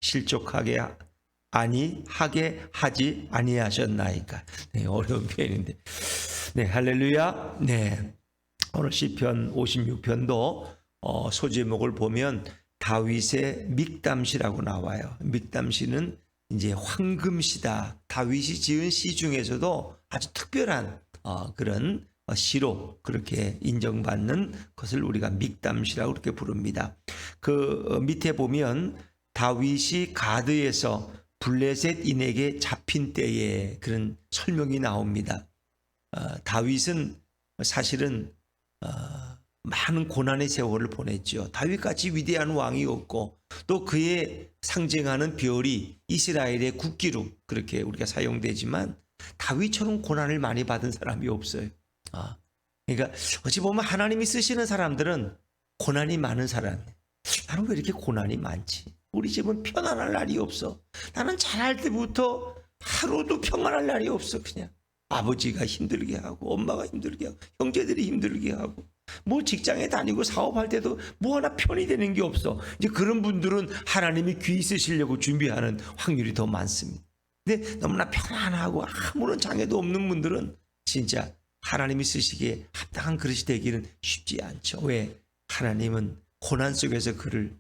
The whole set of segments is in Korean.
실족하게 하게 하지 아니하셨나이까. 네, 어려운 표현인데. 네, 할렐루야. 네, 오늘 시편 56편도 소제목을 보면 다윗의 믹담시라고 나와요. 믹담시는 이제 황금시다. 다윗이 지은 시 중에서도 아주 특별한 그런 시로 그렇게 인정받는 것을 우리가 믹담시라고 그렇게 부릅니다. 그 밑에 보면 다윗이 가드에서 블레셋인에게 잡힌 때에 그런 설명이 나옵니다. 다윗은 사실은 많은 고난의 세월을 보냈죠. 다윗같이 위대한 왕이 없고 또 그의 상징하는 별이 이스라엘의 국기로 그렇게 우리가 사용되지만 다윗처럼 고난을 많이 받은 사람이 없어요. 그러니까 어찌 보면 하나님이 쓰시는 사람들은 고난이 많은 사람이에요. 나는 왜 이렇게 고난이 많지? 우리 집은 편안할 날이 없어. 나는 자랄 때부터 하루도 평안할 날이 없어. 그냥 아버지가 힘들게 하고 엄마가 힘들게 하고 형제들이 힘들게 하고 뭐 직장에 다니고 사업할 때도 뭐 하나 편이 되는 게 없어. 이제 그런 분들은 하나님이 귀 쓰시려고 준비하는 확률이 더 많습니다. 근데 너무나 편안하고 아무런 장애도 없는 분들은 진짜 하나님이 쓰시기에 합당한 그릇이 되기는 쉽지 않죠. 왜? 하나님은 고난 속에서 그를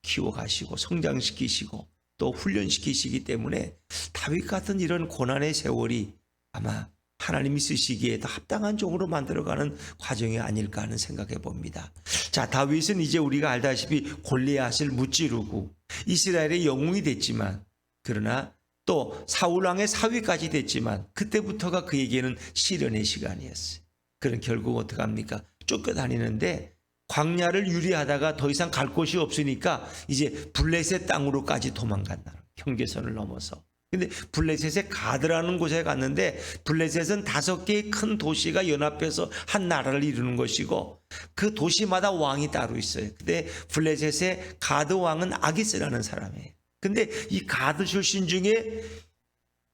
키워가시고 성장시키시고 또 훈련시키시기 때문에 다윗 같은 이런 고난의 세월이 아마 하나님이 쓰시기에 더 합당한 종으로 만들어가는 과정이 아닐까 하는 생각해 봅니다. 자, 다윗은 이제 우리가 알다시피 골리앗을 무찌르고 이스라엘의 영웅이 됐지만 그러나 또 사울왕의 사위까지 됐지만 그때부터가 그에게는 시련의 시간이었어요. 그런 결국 어떡합니까? 쫓겨다니는데 광야를 유리하다가 더 이상 갈 곳이 없으니까 이제 블레셋 땅으로까지 도망간다. 경계선을 넘어서. 근데 블레셋의 가드라는 곳에 갔는데 블레셋은 5개의 큰 도시가 연합해서 한 나라를 이루는 것이고 그 도시마다 왕이 따로 있어요. 근데 블레셋의 가드 왕은 아기스라는 사람이에요. 근데 이 가드 출신 중에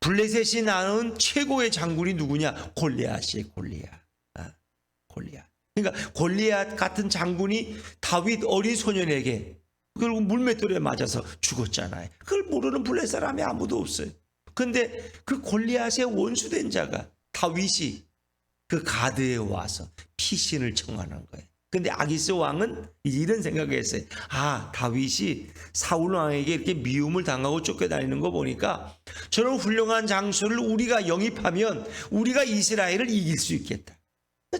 블레셋이 낳은 최고의 장군이 누구냐? 골리앗이에요. 골리앗. 그러니까 골리앗 같은 장군이 다윗 어린 소년에게 결국 물맷돌에 맞아서 죽었잖아요. 그걸 모르는 블레셋 사람이 아무도 없어요. 그런데 그 골리앗의 원수된 자가 다윗이 그 가드에 와서 피신을 청하는 거예요. 그런데 아기스 왕은 이런 생각을 했어요. 다윗이 사울 왕에게 이렇게 미움을 당하고 쫓겨다니는 거 보니까 저런 훌륭한 장수를 우리가 영입하면 우리가 이스라엘을 이길 수 있겠다.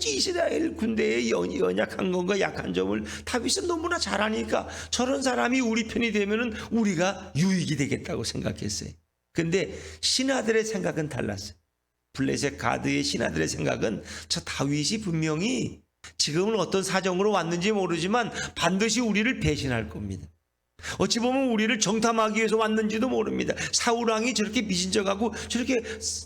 이스라엘 군대의 연약한 건가 약한 점을 다윗은 너무나 잘하니까 저런 사람이 우리 편이 되면 우리가 유익이 되겠다고 생각했어요. 근데 신하들의 생각은 달랐어요. 블레셋 가드의 신하들의 생각은 저 다윗이 분명히 지금은 어떤 사정으로 왔는지 모르지만 반드시 우리를 배신할 겁니다. 어찌 보면 우리를 정탐하기 위해서 왔는지도 모릅니다. 사울왕이 저렇게 미진쩍하고 저렇게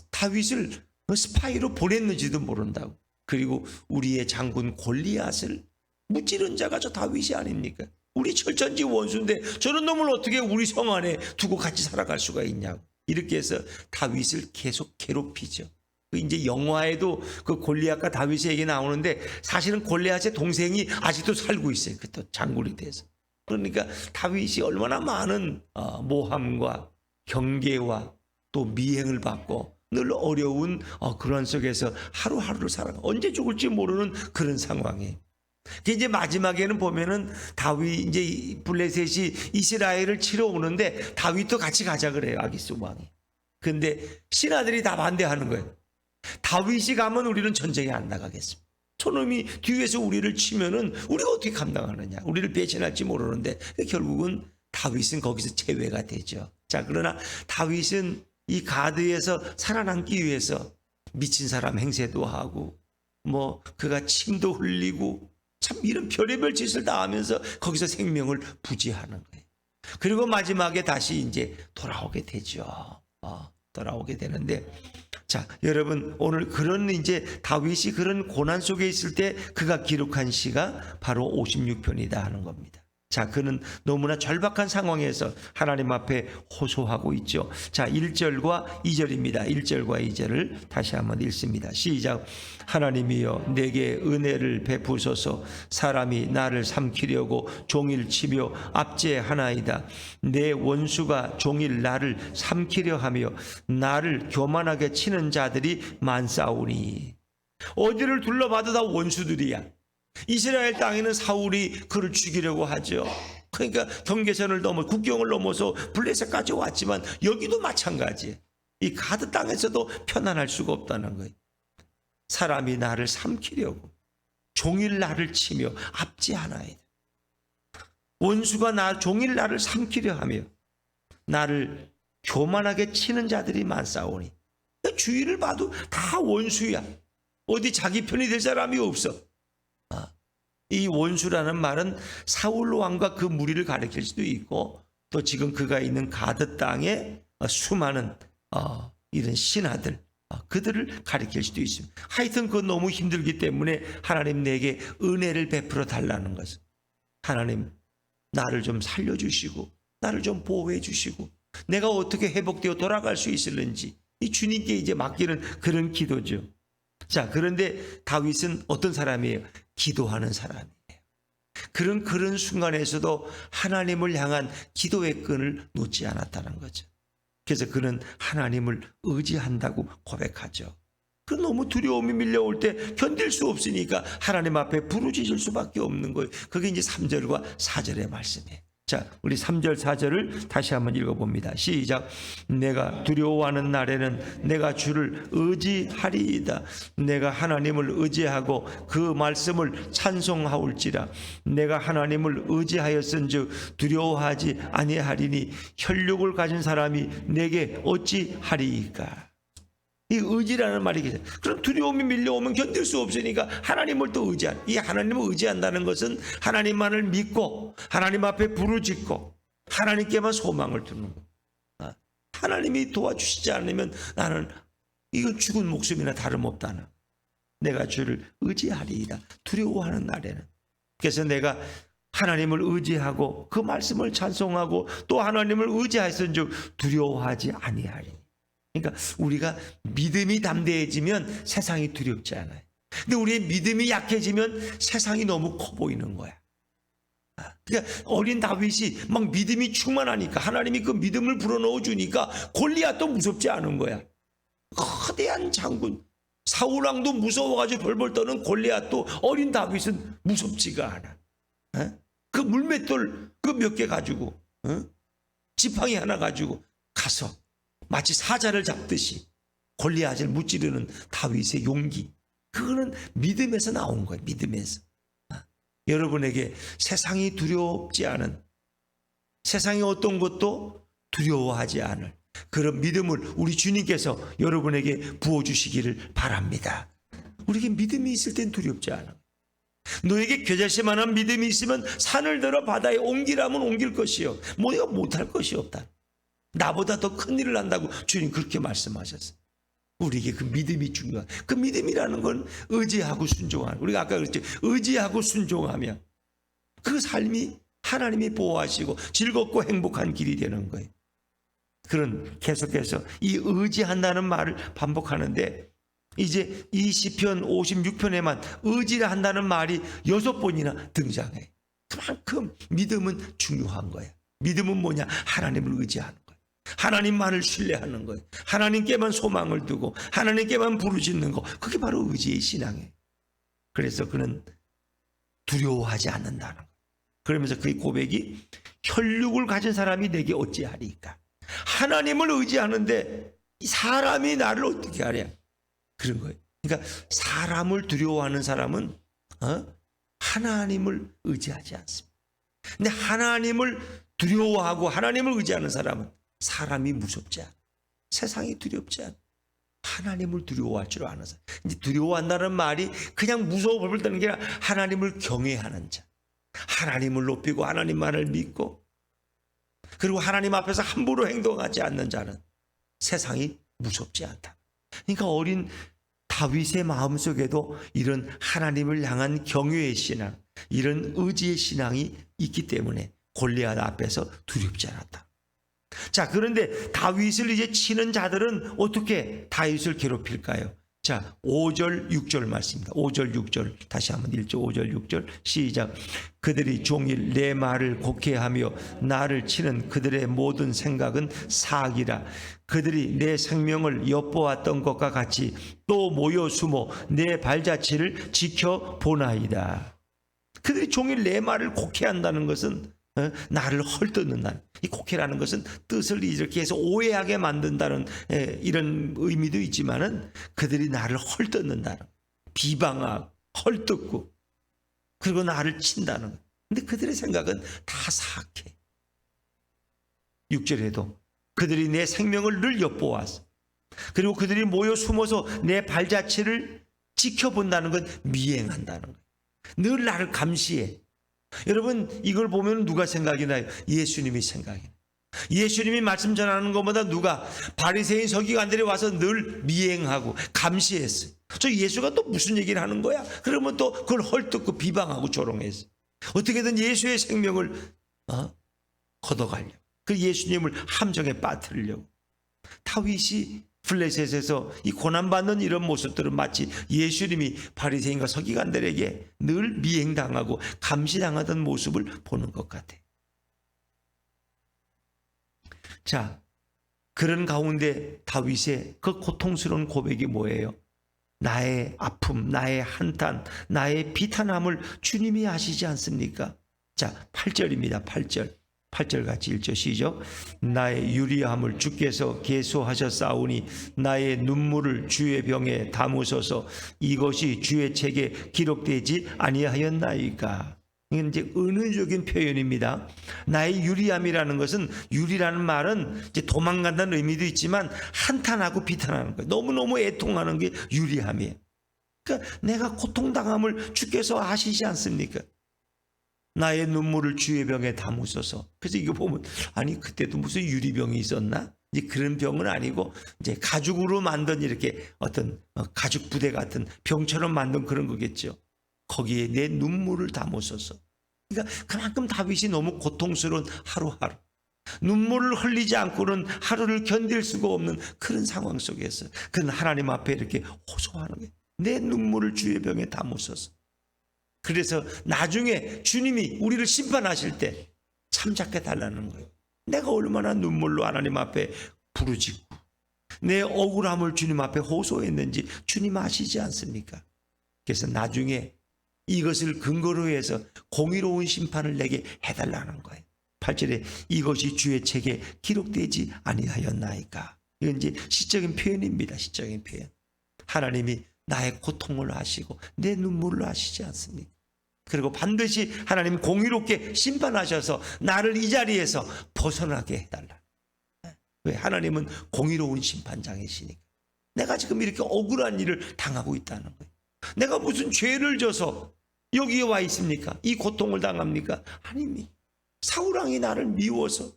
다윗을 스파이로 보냈는지도 모른다고. 그리고 우리의 장군 골리앗을 무찌른 자가 저 다윗이 아닙니까? 우리 철천지 원수인데 저런 놈을 어떻게 우리 성 안에 두고 같이 살아갈 수가 있냐고. 이렇게 해서 다윗을 계속 괴롭히죠. 이제 영화에도 그 골리앗과 다윗의 얘기 나오는데 사실은 골리앗의 동생이 아직도 살고 있어요. 그 또 장군이 돼서. 그러니까 다윗이 얼마나 많은 모함과 경계와 또 미행을 받고 늘 어려운 그런 속에서 하루하루를 살아가 언제 죽을지 모르는 그런 상황이에요. 이제 마지막에는 보면은 다윗 이제 블레셋이 이스라엘을 치러 오는데 다윗도 같이 가자 그래요. 아기스 왕이. 근데 신하들이 다 반대하는 거예요. 다윗이 가면 우리는 전쟁에 안 나가겠습니다. 저놈이 뒤에서 우리를 치면은 우리가 어떻게 감당하느냐. 우리를 배신할지 모르는데 결국은 다윗은 거기서 제외가 되죠. 자, 그러나 다윗은 이 가드에서 살아남기 위해서 미친 사람 행세도 하고 뭐 그가 침도 흘리고 참 이런 별의별 짓을 다 하면서 거기서 생명을 부지하는 거예요. 그리고 마지막에 다시 이제 돌아오게 되죠. 돌아오게 되는데 자, 여러분 오늘 그런 이제 다윗이 그런 고난 속에 있을 때 그가 기록한 시가 바로 56편이다 하는 겁니다. 자, 그는 너무나 절박한 상황에서 하나님 앞에 호소하고 있죠. 자, 1절과 2절입니다. 1절과 2절을 다시 한번 읽습니다. 시작. 하나님이여 내게 은혜를 베푸소서. 사람이 나를 삼키려고 종일 치며 압제하나이다. 내 원수가 종일 나를 삼키려 하며 나를 교만하게 치는 자들이 많사오니. 어디를 둘러봐도 다 원수들이야. 이스라엘 땅에는 사울이 그를 죽이려고 하죠. 그러니까 경계선을 넘어 국경을 넘어서 블레셋까지 왔지만 여기도 마찬가지예요. 이 가드 땅에서도 편안할 수가 없다는 거예요. 사람이 나를 삼키려고 종일 나를 치며 압제하나이다. 원수가 종일 나를 삼키려 하며 나를 교만하게 치는 자들이 많사오니. 주위를 봐도 다 원수야. 어디 자기 편이 될 사람이 없어. 이 원수라는 말은 사울 왕과 그 무리를 가리킬 수도 있고, 또 지금 그가 있는 가드 땅에 수많은 이런 신하들, 그들을 가리킬 수도 있습니다. 하여튼 그건 너무 힘들기 때문에 하나님 내게 은혜를 베풀어 달라는 것은, 하나님 나를 좀 살려주시고 나를 좀 보호해 주시고 내가 어떻게 회복되어 돌아갈 수 있을는지 이 주님께 이제 맡기는 그런 기도죠. 자, 그런데 다윗은 어떤 사람이에요? 기도하는 사람이에요. 그런 순간에서도 하나님을 향한 기도의 끈을 놓지 않았다는 거죠. 그래서 그는 하나님을 의지한다고 고백하죠. 그 너무 두려움이 밀려올 때 견딜 수 없으니까 하나님 앞에 부르짖을 수밖에 없는 거예요. 그게 이제 3절과 4절의 말씀이에요. 자, 우리 3절 4절을 다시 한번 읽어봅니다. 시작. 내가 두려워하는 날에는 내가 주를 의지하리이다. 내가 하나님을 의지하고 그 말씀을 찬송하올지라. 내가 하나님을 의지하였은즉 두려워하지 아니하리니 혈육을 가진 사람이 내게 어찌하리이까. 이 의지라는 말이 계세요. 그럼 두려움이 밀려오면 견딜 수 없으니까 하나님을 또 의지한. 이 하나님을 의지한다는 것은 하나님만을 믿고 하나님 앞에 부르짖고 하나님께만 소망을 두는 거. 하나님이 도와주시지 않으면 나는 이건 죽은 목숨이나 다름없다는. 내가 주를 의지하리이다. 두려워하는 날에는. 그래서 내가 하나님을 의지하고 그 말씀을 찬송하고 또 하나님을 의지하였은즉 두려워하지 아니하리니. 그러니까 우리가 믿음이 담대해지면 세상이 두렵지 않아요. 근데 우리의 믿음이 약해지면 세상이 너무 커 보이는 거야. 그러니까 어린 다윗이 막 믿음이 충만하니까 하나님이 그 믿음을 불어넣어 주니까 골리앗도 무섭지 않은 거야. 거대한 장군 사울 왕도 무서워가지고 벌벌 떠는 골리앗도 어린 다윗은 무섭지가 않아. 그 물맷돌 그 몇 개 가지고 지팡이 하나 가지고 가서 마치 사자를 잡듯이 골리앗을 무찌르는 다윗의 용기, 그거는 믿음에서 나온 거예요. 믿음에서. 여러분에게 세상이 두렵지 않은, 세상의 어떤 것도 두려워하지 않을 그런 믿음을 우리 주님께서 여러분에게 부어주시기를 바랍니다. 우리에게 믿음이 있을 땐 두렵지 않아. 너에게 겨자씨만한 믿음이 있으면 산을 들어 바다에 옮기라면 옮길 것이요 너희가 못할 것이 없다. 나보다 더 큰 일을 한다고 주님 그렇게 말씀하셨어요. 우리에게 그 믿음이 중요한, 그 믿음이라는 건 의지하고 순종하는, 우리가 아까 그랬죠. 의지하고 순종하면 그 삶이 하나님이 보호하시고 즐겁고 행복한 길이 되는 거예요. 그런 계속해서 이 의지한다는 말을 반복하는데 이제 이 시편 56편에만 의지를 한다는 말이 6번이나 등장해. 그만큼 믿음은 중요한 거예요. 믿음은 뭐냐? 하나님을 의지하는 거예요. 하나님만을 신뢰하는 거예요. 하나님께만 소망을 두고 하나님께만 부르짖는 거, 그게 바로 의지의 신앙이에요. 그래서 그는 두려워하지 않는다는 거예요. 그러면서 그의 고백이 혈육을 가진 사람이 내게 어찌하리까. 하나님을 의지하는데 사람이 나를 어떻게 하랴, 그런 거예요. 그러니까 사람을 두려워하는 사람은 하나님을 의지하지 않습니다. 근데 하나님을 두려워하고 하나님을 의지하는 사람은 사람이 무섭지 않아, 세상이 두렵지 않아, 하나님을 두려워할 줄 아는 사람. 이제 두려워한다는 말이 그냥 무서워 벌벌 떠는 게 아니라 하나님을 경외하는 자, 하나님을 높이고 하나님만을 믿고 그리고 하나님 앞에서 함부로 행동하지 않는 자는 세상이 무섭지 않다. 그러니까 어린 다윗의 마음속에도 이런 하나님을 향한 경외의 신앙, 이런 의지의 신앙이 있기 때문에 골리앗 앞에서 두렵지 않았다. 자, 그런데 다윗을 이제 치는 자들은 어떻게 다윗을 괴롭힐까요? 자, 5절 6절 말씀입니다. 5절 6절 다시 한번 읽죠. 5절 6절 시작. 그들이 종일 내 말을 곡해하며 나를 치는 그들의 모든 생각은 사악이라. 그들이 내 생명을 엿보았던 것과 같이 또 모여 숨어 내 발자취를 지켜보나이다. 그들이 종일 내 말을 곡해한다는 것은 나를 헐뜯는다는, 이 곡해라는 것은 뜻을 이렇게 해서 오해하게 만든다는 이런 의미도 있지만은 그들이 나를 헐뜯는다는, 비방하고 헐뜯고 그리고 나를 친다는. 근데 그들의 생각은 다 사악해. 6절에도 그들이 내 생명을 늘 엿보았어. 그리고 그들이 모여 숨어서 내 발자취를 지켜본다는 건 미행한다는 거예요. 늘 나를 감시해. 여러분, 이걸 보면 누가 생각이 나요? 예수님이 생각이 나요. 예수님이 말씀 전하는 것보다 누가? 바리새인 서기관들이 와서 늘 미행하고 감시했어요. 저 예수가 또 무슨 얘기를 하는 거야? 그러면 또 그걸 헐뜯고 비방하고 조롱했어요. 어떻게든 예수의 생명을 걷어가려고, 그 예수님을 함정에 빠뜨리려고. 다윗이 블레셋에서 이 고난받는 이런 모습들은 마치 예수님이 바리새인과 서기관들에게 늘 미행당하고 감시당하던 모습을 보는 것 같아. 자, 그런 가운데 다윗의 그 고통스러운 고백이 뭐예요? 나의 아픔, 나의 한탄, 나의 비탄함을 주님이 아시지 않습니까? 자, 8절입니다. 8절 같이 읽죠. 시작. 나의 유리함을 주께서 계수하셨사오니 나의 눈물을 주의 병에 담으소서. 이것이 주의 책에 기록되지 아니하였나이까. 이건 이제 은유적인 표현입니다. 나의 유리함이라는 것은, 유리라는 말은 이제 도망간다는 의미도 있지만 한탄하고 비탄하는 거예요. 너무너무 애통하는 게 유리함이에요. 그러니까 내가 고통당함을 주께서 아시지 않습니까? 나의 눈물을 주의 병에 담으소서. 그래서 이거 보면, 아니 그때도 무슨 유리병이 있었나? 이제 그런 병은 아니고 이제 가죽으로 만든 이렇게 어떤 가죽 부대 같은 병처럼 만든 그런 거겠죠. 거기에 내 눈물을 담으소서. 그러니까 그만큼 다윗이 너무 고통스러운 하루하루, 눈물을 흘리지 않고는 하루를 견딜 수가 없는 그런 상황 속에서 그는 하나님 앞에 이렇게 호소하는 거예요. 내 눈물을 주의 병에 담으소서. 그래서 나중에 주님이 우리를 심판하실 때 참작해 달라는 거예요. 내가 얼마나 눈물로 하나님 앞에 부르짖고 내 억울함을 주님 앞에 호소했는지 주님 아시지 않습니까? 그래서 나중에 이것을 근거로 해서 공의로운 심판을 내게 해달라는 거예요. 8절에 이것이 주의 책에 기록되지 아니하였나이까. 이건 이제 시적인 표현입니다. 시적인 표현. 하나님이 나의 고통을 아시고 내 눈물을 아시지 않습니까? 그리고 반드시 하나님 공의롭게 심판하셔서 나를 이 자리에서 벗어나게 해달라. 왜? 하나님은 공의로운 심판장이시니까. 내가 지금 이렇게 억울한 일을 당하고 있다는 거예요. 내가 무슨 죄를 져서 여기에 와 있습니까? 이 고통을 당합니까? 아닙니다. 사울왕이 나를 미워서,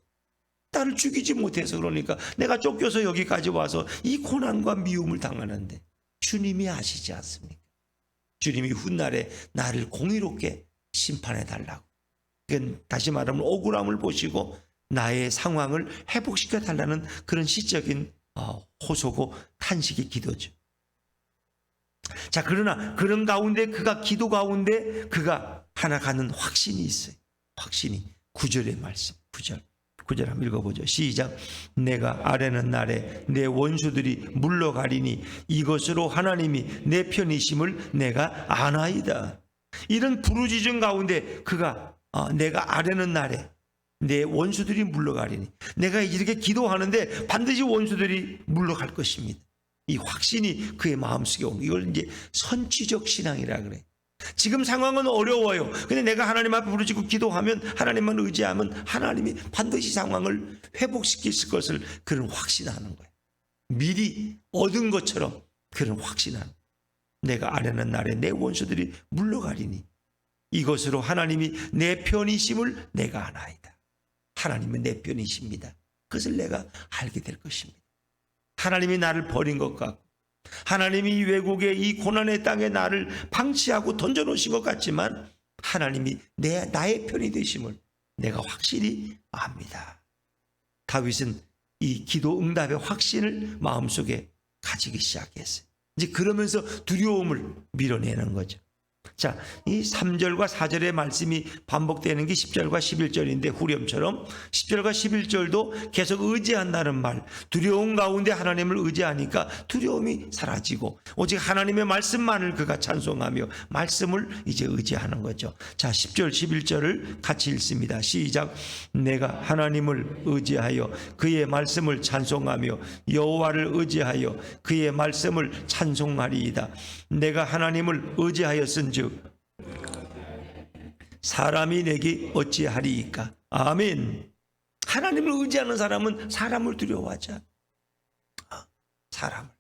나를 죽이지 못해서 그러니까 내가 쫓겨서 여기까지 와서 이 고난과 미움을 당하는데 주님이 아시지 않습니까? 주님이 훗날에 나를 공의롭게 심판해 달라고. 그건 다시 말하면 억울함을 보시고 나의 상황을 회복시켜 달라는 그런 시적인 호소고 탄식의 기도죠. 자, 그러나 그런 가운데 그가 기도 가운데 그가 하나 갖는 확신이 있어요. 확신이 9절의 말씀. 9절 한번 읽어보죠. 시작. 내가 아뢰는 날에 내 원수들이 물러가리니 이것으로 하나님이 내 편이심을 내가 아나이다. 이런 부르짖음 가운데 그가 내가 아뢰는 날에 내 원수들이 물러가리니, 내가 이렇게 기도하는데 반드시 원수들이 물러갈 것입니다. 이 확신이 그의 마음속에 오는, 이걸 이제 선취적 신앙이라 그래. 지금 상황은 어려워요. 근데 내가 하나님 앞에 부르짖고 기도하면, 하나님만 의지하면 하나님이 반드시 상황을 회복시키실 것을 그런 확신하는 거예요. 미리 얻은 것처럼 그런 확신하는. 내가 아뢰는 날에 내 원수들이 물러가리니 이것으로 하나님이 내 편이심을 내가 아나이다. 하나님은 내 편이십니다. 그것을 내가 알게 될 것입니다. 하나님이 나를 버린 것 같고 하나님이 이 외국의 이 고난의 땅에 나를 방치하고 던져놓으신 것 같지만 하나님이 나의 편이 되심을 내가 확실히 압니다. 다윗은 이 기도 응답의 확신을 마음속에 가지기 시작했어요. 이제 그러면서 두려움을 밀어내는 거죠. 자, 이 3절과 4절의 말씀이 반복되는 게 10절과 11절인데 후렴처럼 10절과 11절도 계속 의지한다는 말, 두려움 가운데 하나님을 의지하니까 두려움이 사라지고 오직 하나님의 말씀만을 그가 찬송하며 말씀을 이제 의지하는 거죠. 자, 10절 11절을 같이 읽습니다. 시작. 내가 하나님을 의지하여 그의 말씀을 찬송하며 여호와를 의지하여 그의 말씀을 찬송하리이다. 내가 하나님을 의지하였은즉 사람이 내게 어찌하리이까. 아멘. 하나님을 의지하는 사람은 사람을 두려워하지 않아. 사람을,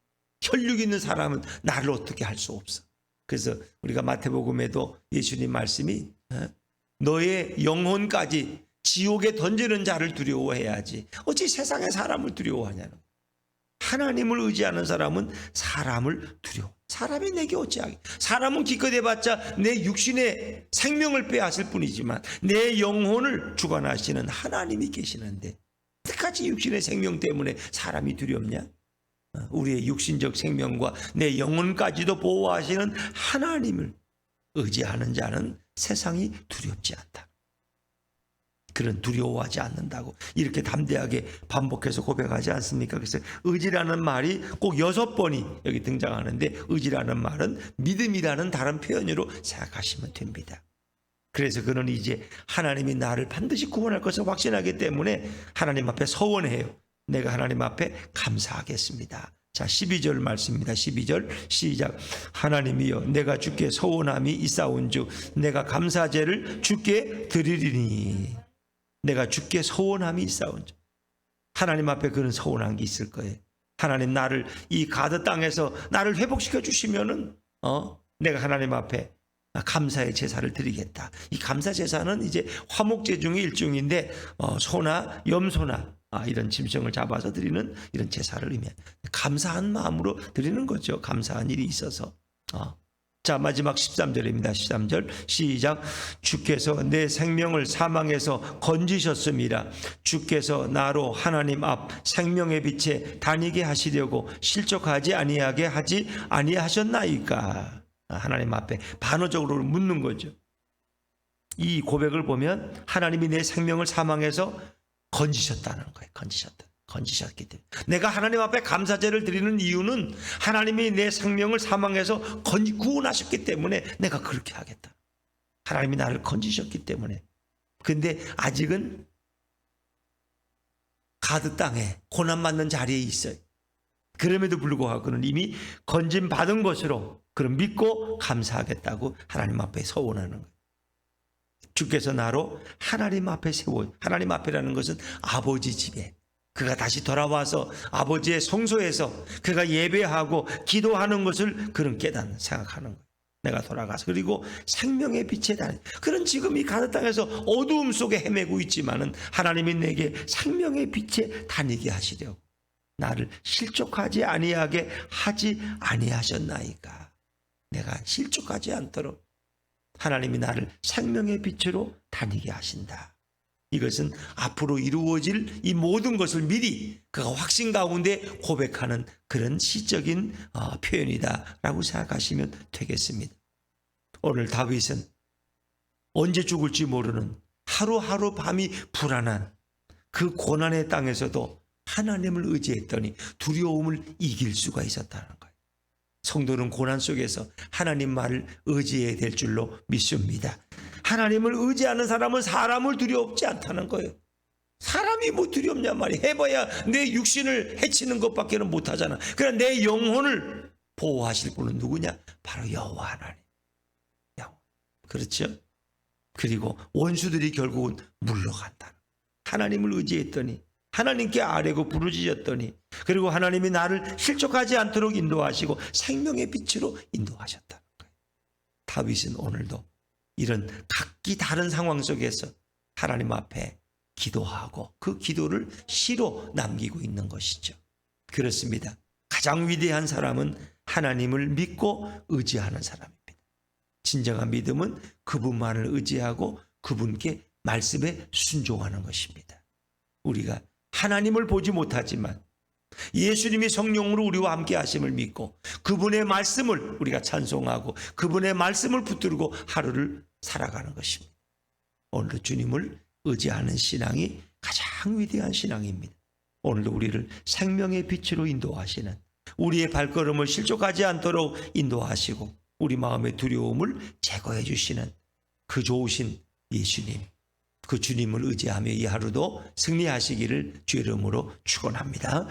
혈육 있는 사람은 나를 어떻게 할 수 없어. 그래서 우리가 마태복음에도 예수님 말씀이 너의 영혼까지 지옥에 던지는 자를 두려워해야지 어찌 세상의 사람을 두려워하냐는 거예요. 하나님을 의지하는 사람은 사람을 두려워. 사람이 내게 어찌하기. 사람은 기껏 해봤자 내 육신의 생명을 빼앗을 뿐이지만 내 영혼을 주관하시는 하나님이 계시는데 끝까지 육신의 생명 때문에 사람이 두렵냐? 우리의 육신적 생명과 내 영혼까지도 보호하시는 하나님을 의지하는 자는 세상이 두렵지 않다. 그런 두려워하지 않는다고 이렇게 담대하게 반복해서 고백하지 않습니까? 그래서 의지라는 말이 꼭 6번이 여기 등장하는데 의지라는 말은 믿음이라는 다른 표현으로 생각하시면 됩니다. 그래서 그는 이제 하나님이 나를 반드시 구원할 것을 확신하기 때문에 하나님 앞에 서원해요. 내가 하나님 앞에 감사하겠습니다. 자, 12절 말씀입니다. 12절 시작. 하나님이여 내가 주께 서원함이 있사온즉 내가 감사제를 주께 드리리니. 내가 주께 서원함이 있사온즉. 하나님 앞에 그런 서원한 게 있을 거예요. 하나님 나를 이 가드 땅에서 나를 회복시켜 주시면은 내가 하나님 앞에 감사의 제사를 드리겠다. 이 감사 제사는 이제 화목제 중의 일종인데 소나 염소나 이런 짐승을 잡아서 드리는 이런 제사를 의미해 감사한 마음으로 드리는 거죠. 감사한 일이 있어서. 자, 마지막 13절입니다. 13절 시작. 주께서 내 생명을 사망에서 건지셨음이라. 주께서 나로 하나님 앞 생명의 빛에 다니게 하시려고 실족하지 아니하게 하지 아니하셨나이까. 하나님 앞에 반어적으로 묻는 거죠. 이 고백을 보면 하나님이 내 생명을 사망에서 건지셨다는 거예요. 건지셨기 때문에 내가 하나님 앞에 감사제를 드리는 이유는 하나님이 내 생명을 사망에서 구원하셨기 때문에 내가 그렇게 하겠다. 하나님이 나를 건지셨기 때문에. 근데 아직은 가드 땅에 고난받는 자리에 있어요. 그럼에도 불구하고 그는 이미 건짐 받은 것으로 그럼 믿고 감사하겠다고 하나님 앞에 서원하는 거예요. 주께서 나로 하나님 앞에 세워. 하나님 앞이라는 것은 아버지 집에 그가 다시 돌아와서 아버지의 성소에서 그가 예배하고 기도하는 것을 그런 깨닫는 생각하는 거예요. 내가 돌아가서 그리고 생명의 빛에 다니. 그런 지금 이 가나안 땅에서 어두움 속에 헤매고 있지만은 하나님이 내게 생명의 빛에 다니게 하시려고 나를 실족하지 아니하게 하지 아니하셨나이까. 내가 실족하지 않도록 하나님이 나를 생명의 빛으로 다니게 하신다. 이것은 앞으로 이루어질 이 모든 것을 미리 그가 확신 가운데 고백하는 그런 시적인 표현이다라고 생각하시면 되겠습니다. 오늘 다윗은 언제 죽을지 모르는 하루하루 밤이 불안한 그 고난의 땅에서도 하나님을 의지했더니 두려움을 이길 수가 있었다는 거예요. 성도는 고난 속에서 하나님 말을 의지해야 될 줄로 믿습니다. 하나님을 의지하는 사람은 사람을 두렵지 않다는 거예요. 사람이 뭐 두렵냐 말이야. 해봐야 내 육신을 해치는 것밖에는 못하잖아. 그러나 내 영혼을 보호하실 분은 누구냐? 바로 여호와 하나님. 그렇죠? 그리고 원수들이 결국은 물러간다. 하나님을 의지했더니 하나님께 아뢰고 부르짖었더니 그리고 하나님이 나를 실족하지 않도록 인도하시고 생명의 빛으로 인도하셨다는 거예요. 다윗은 오늘도 이런 각기 다른 상황 속에서 하나님 앞에 기도하고 그 기도를 시로 남기고 있는 것이죠. 그렇습니다. 가장 위대한 사람은 하나님을 믿고 의지하는 사람입니다. 진정한 믿음은 그분만을 의지하고 그분께 말씀에 순종하는 것입니다. 우리가 하나님을 보지 못하지만 예수님이 성령으로 우리와 함께 하심을 믿고 그분의 말씀을 우리가 찬송하고 그분의 말씀을 붙들고 하루를 살아가는 것입니다. 오늘도 주님을 의지하는 신앙이 가장 위대한 신앙입니다. 오늘도 우리를 생명의 빛으로 인도하시는, 우리의 발걸음을 실족하지 않도록 인도하시고 우리 마음의 두려움을 제거해 주시는 그 좋으신 예수님, 그 주님을 의지하며 이 하루도 승리하시기를 주의 이름으로 축원합니다.